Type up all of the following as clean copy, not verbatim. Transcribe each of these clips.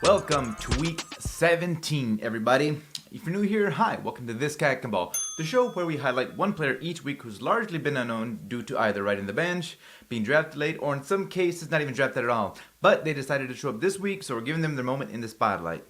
Welcome to week 17, everybody. If you're new here, hi, welcome to This Cat Can Ball, the show where we highlight one player each week who's largely been unknown due to either riding the bench, being drafted late, or in some cases not even drafted at all. But they decided to show up this week, so we're giving them their moment in the spotlight.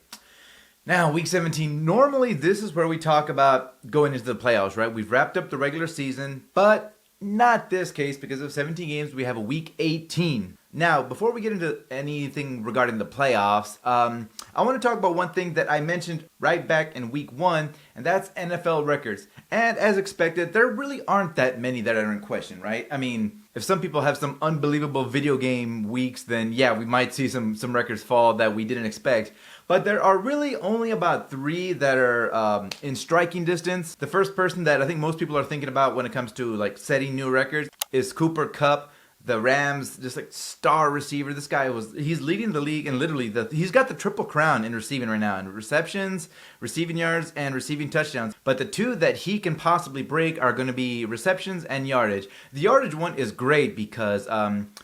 Now, week 17, normally this is where we talk about going into the playoffs, right? We've wrapped up the regular season, but not this case because of 17 games, we have a week 18. Now, before we get into anything regarding the playoffs, I want to talk about one thing that I mentioned right back in week 1, and that's NFL records. And as expected, there really aren't that many that are in question, right? I mean, if some people have some unbelievable video game weeks, then yeah, we might see some records fall that we didn't expect. But there are really only about 3 that are in striking distance. The first person that I think most people are thinking about when it comes to like setting new records is Cooper Kupp, the Rams, just like star receiver. This guy he's leading the league, and literally he's got the triple crown in receiving right now, in receptions, receiving yards, and receiving touchdowns. But the 2 that he can possibly break are going to be receptions and yardage. The yardage one is great because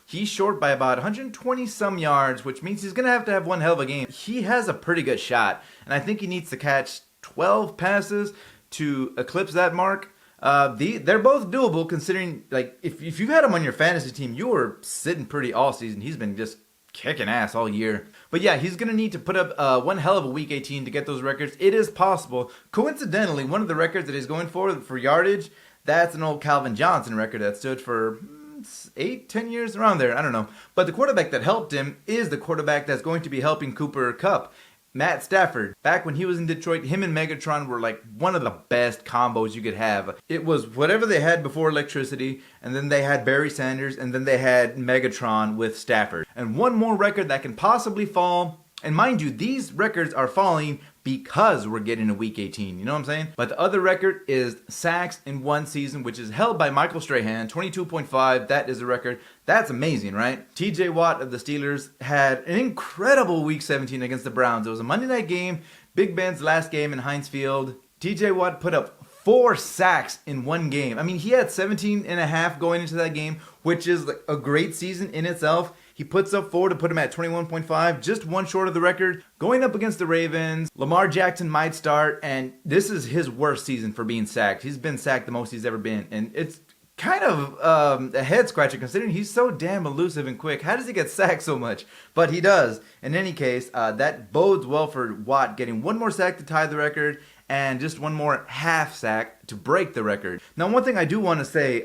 he's short by about 120 some yards, which means he's going to have one hell of a game. He has a pretty good shot, and I think he needs to catch 12 passes to eclipse that mark. They're both doable considering, like, if you've had him on your fantasy team, you were sitting pretty all season. He's been just kicking ass all year. But yeah, he's going to need to put up one hell of a week 18 to get those records. It is possible. Coincidentally, one of the records that he's going for yardage, that's an old Calvin Johnson record that stood for 8-10 years, around there. I don't know. But the quarterback that helped him is the quarterback that's going to be helping Cooper Kupp, Matt Stafford. Back when he was in Detroit, him and Megatron were like one of the best combos you could have. It was whatever they had before electricity, and then they had Barry Sanders, and then they had Megatron with Stafford. And one more record that can possibly fall, and mind you, these records are falling because we're getting to week 18, you know what I'm saying? But the other record is sacks in one season, which is held by Michael Strahan, 22.5. That is a record. That's amazing, right? TJ Watt of the Steelers had an incredible week 17 against the Browns. It was a Monday night game, Big Ben's last game in Heinz Field. TJ Watt put up 4 sacks in one game. I mean, he had 17 and a half going into that game, which is like a great season in itself. He puts up 4 to put him at 21.5, just one short of the record. Going up against the Ravens, Lamar Jackson might start, and this is his worst season for being sacked. He's been sacked the most he's ever been, and it's kind of a head scratcher considering he's so damn elusive and quick. How does he get sacked so much? But he does. In any case, that bodes well for Watt getting one more sack to tie the record, and just one more half sack to break the record. Now, one thing I do want to say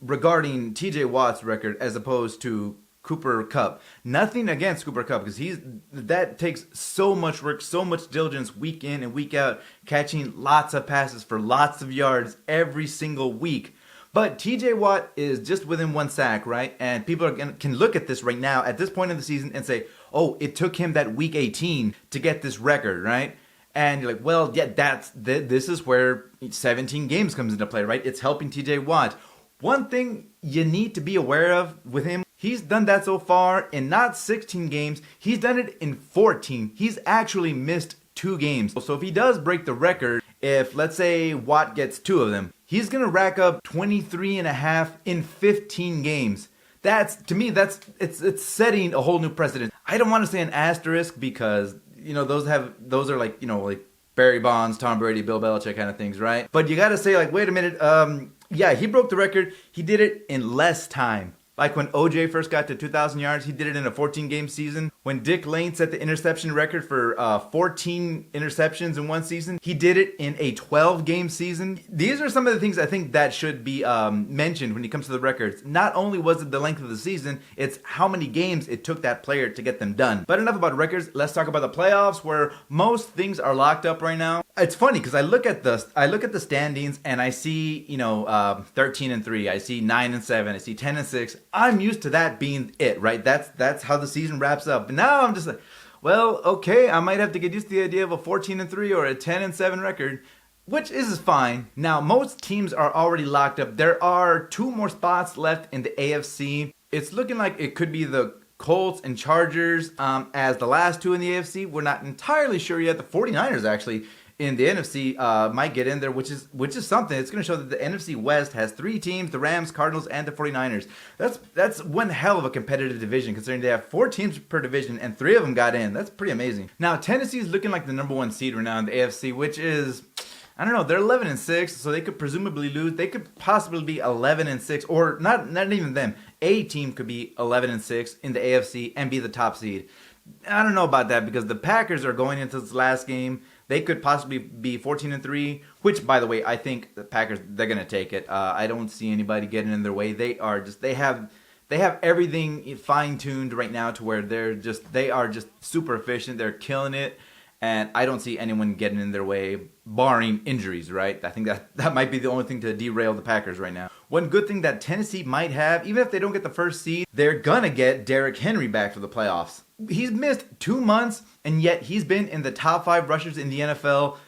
regarding TJ Watt's record as opposed to Cooper Kupp. Nothing against Cooper Kupp because that takes so much work, so much diligence week in and week out, catching lots of passes for lots of yards every single week. But TJ Watt is just within 1 sack, right? And people can look at this right now at this point in the season and say, oh, it took him that week 18 to get this record, right? And you're like, well, yeah, this is where 17 games comes into play, right? It's helping TJ Watt. One thing you need to be aware of with him, he's done that so far in not 16 games, he's done it in 14. He's actually missed 2 games. So if he does break the record, if let's say Watt gets 2 of them, he's going to rack up 23 and a half in 15 games. To me, it's setting a whole new precedent. I don't want to say an asterisk because, you know, those are like, you know, like Barry Bonds, Tom Brady, Bill Belichick kind of things, right? But you got to say, like, wait a minute, yeah, he broke the record. He did it in less time. Like when OJ first got to 2,000 yards, he did it in a 14-game season. When Dick Lane set the interception record for 14 interceptions in one season, he did it in a 12-game season. These are some of the things I think that should be mentioned when it comes to the records. Not only was it the length of the season, it's how many games it took that player to get them done. But enough about records. Let's talk about the playoffs, where most things are locked up right now. It's funny because I look at the standings and I see, you know, 13-3. I see 9-7. I see 10-6. I'm used to that being it, right? That's how the season wraps up. But now I'm just like, well, okay, I might have to get used to the idea of a 14-3 or a 10-7 record, which is fine. Now, most teams are already locked up. There are 2 more spots left in the AFC. It's looking like it could be the Colts and Chargers as the last 2 in the AFC. We're not entirely sure yet. The 49ers actually in the NFC might get in there, which is something. It's going to show that the NFC West has 3 teams: the Rams, Cardinals, and the 49ers. That's one hell of a competitive division, considering they have 4 teams per division and 3 of them got in. That's pretty amazing. Now Tennessee is looking like the number 1 seed right now in the AFC, which is, I don't know, they're 11-6, so they could presumably lose. They could possibly be 11-6, or not even them. A team could be 11-6 in the AFC and be the top seed. I don't know about that, because the Packers are going into this last game. They could possibly be 14-3, which, by the way, I think the Packers, they're going to take it. I don't see anybody getting in their way. They have everything fine-tuned right now to where they are just super efficient. They're killing it. And I don't see anyone getting in their way, barring injuries, right? I think that might be the only thing to derail the Packers right now. One good thing that Tennessee might have, even if they don't get the first seed, they're going to get Derrick Henry back for the playoffs. He's missed 2 months, and yet he's been in the top 5 rushers in the NFL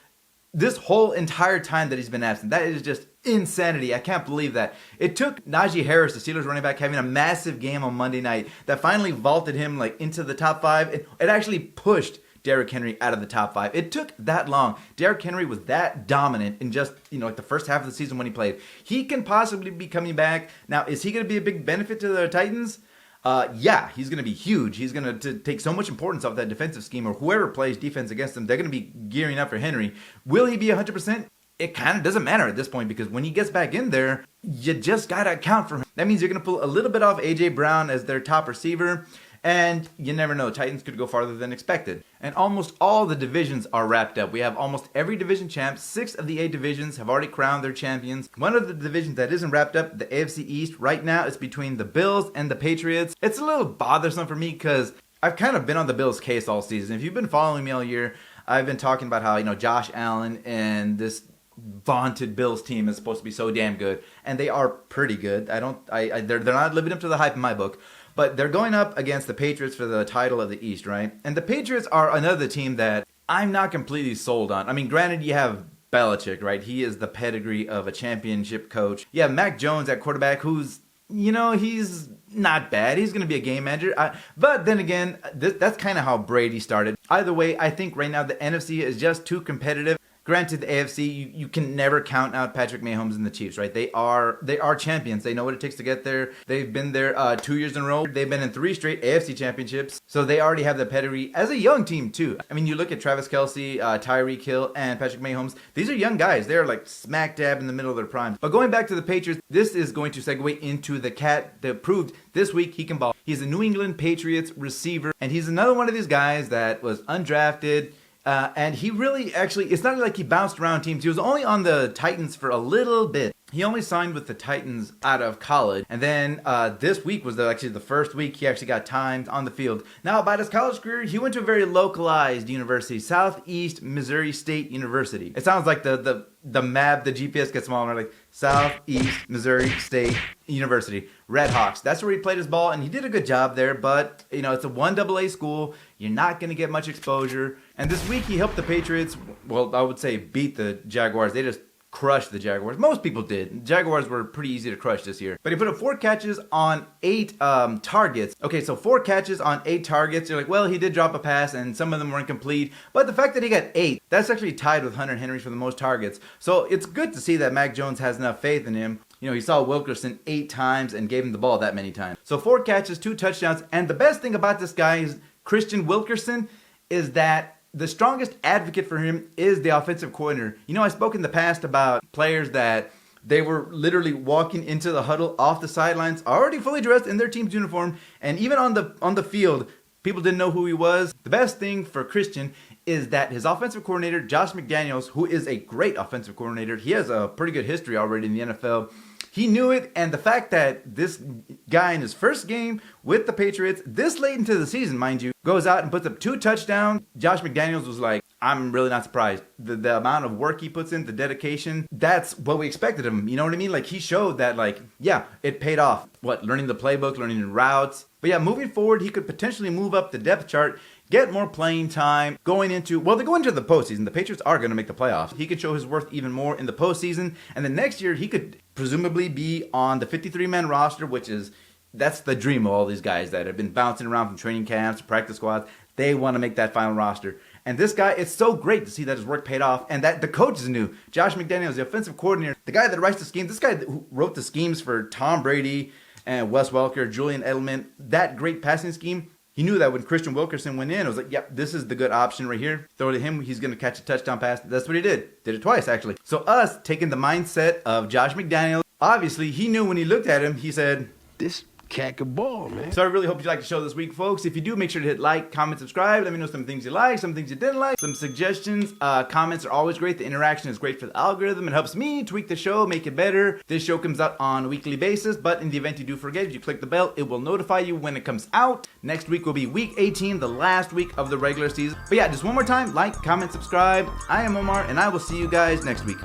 this whole entire time that he's been absent. That is just insanity. I can't believe that. It took Najee Harris, the Steelers running back, having a massive game on Monday night that finally vaulted him into the top 5. It actually pushed Derrick Henry out of the top 5. It took that long. Derrick Henry was that dominant in just, the first half of the season when he played. He can possibly be coming back. Now, is he going to be a big benefit to the Titans? Yeah, he's going to be huge. He's going to take so much importance off that defensive scheme, or whoever plays defense against him. They're going to be gearing up for Henry. Will he be 100%? It kind of doesn't matter at this point, because when he gets back in there, you just got to account for him. That means you're going to pull a little bit off A.J. Brown as their top receiver. And you never know, Titans could go farther than expected. And almost all the divisions are wrapped up. We have almost every division champ. 6 of the 8 divisions have already crowned their champions. One of the divisions that isn't wrapped up, the AFC East, right now is between the Bills and the Patriots. It's a little bothersome for me because I've kind of been on the Bills' case all season. If you've been following me all year, I've been talking about how, Josh Allen and this vaunted Bills team is supposed to be so damn good. And they are pretty good. They're not living up to the hype in my book. But they're going up against the Patriots for the title of the East, right? And the Patriots are another team that I'm not completely sold on. I mean, granted, you have Belichick, right? He is the pedigree of a championship coach. You have Mac Jones at quarterback, who's, he's not bad. He's going to be a game manager. But then again, that's kind of how Brady started. Either way, I think right now the NFC is just too competitive. Granted, the AFC, you can never count out Patrick Mahomes and the Chiefs, right? They are champions. They know what it takes to get there. They've been there 2 years in a row. They've been in 3 straight AFC championships. So they already have the pedigree as a young team, too. I mean, you look at Travis Kelce, Tyreek Hill, and Patrick Mahomes. These are young guys. They're like smack dab in the middle of their prime. But going back to the Patriots, this is going to segue into the cat that proved this week he can ball. He's a New England Patriots receiver, and he's another one of these guys that was undrafted. And he really, it's not like he bounced around teams. He was only on the Titans for a little bit. He only signed with the Titans out of college. And then this week was actually the first week he actually got timed on the field. Now, about his college career, he went to a very localized university, Southeast Missouri State University. It sounds like the map, the GPS gets smaller, like Southeast Missouri State University. Red Hawks. That's where he played his ball, and he did a good job there. But, it's a 1AA school. You're not going to get much exposure. And this week he helped the Patriots, well, I would say beat the Jaguars. They just crushed the Jaguars. Most people did. Jaguars were pretty easy to crush this year. But he put up 4 catches on 8 targets. Okay, so 4 catches on 8 targets. You're like, well, he did drop a pass, and some of them were incomplete. But the fact that he got 8, that's actually tied with Hunter Henry for the most targets. So it's good to see that Mac Jones has enough faith in him. He saw Wilkerson 8 times and gave him the ball that many times. So 4 catches, 2 touchdowns. And the best thing about this guy is Kristian Wilkerson is that the strongest advocate for him is the offensive coordinator. I spoke in the past about players that they were literally walking into the huddle off the sidelines, already fully dressed in their team's uniform, and even on the field, people didn't know who he was. The best thing for Kristian is that his offensive coordinator, Josh McDaniels, who is a great offensive coordinator, he has a pretty good history already in the NFL. He knew it, and the fact that this guy in his first game with the Patriots, this late into the season, mind you, goes out and puts up 2 touchdowns. Josh McDaniels was like, I'm really not surprised. The amount of work he puts in, the dedication, that's what we expected of him. You know what I mean? Like, he showed that, it paid off. Learning the playbook, learning routes. But yeah, moving forward, he could potentially move up the depth chart, get more playing time, they're going into the postseason. The Patriots are going to make the playoffs. He could show his worth even more in the postseason. And then next year, he could presumably be on the 53-man roster, that's the dream of all these guys that have been bouncing around from training camps, practice squads. They want to make that final roster. And this guy, it's so great to see that his work paid off and that the coach is new. Josh McDaniels, the offensive coordinator, the guy that writes the schemes, this guy who wrote the schemes for Tom Brady and Wes Welker, Julian Edelman, that great passing scheme. He knew that when Kristian Wilkerson went in, I was like, yep, this is the good option right here. Throw it to him, he's going to catch a touchdown pass. That's what he did. Did it twice, actually. So us taking the mindset of Josh McDaniels, obviously, he knew when he looked at him, he said, this cat can ball, man. So I really hope you liked the show this week, folks. If you do, make sure to hit like, comment, subscribe. Let me know some things you like, some things you didn't like, some suggestions. Comments are always great. The interaction is great for the algorithm. It helps me tweak the show, make it better. This show comes out on a weekly basis, but in the event you do forget, if you click the bell, it will notify you when it comes out. Next week will be week 18, the last week of the regular season. But yeah, just one more time, like, comment, subscribe. I am Omar, and I will see you guys next week.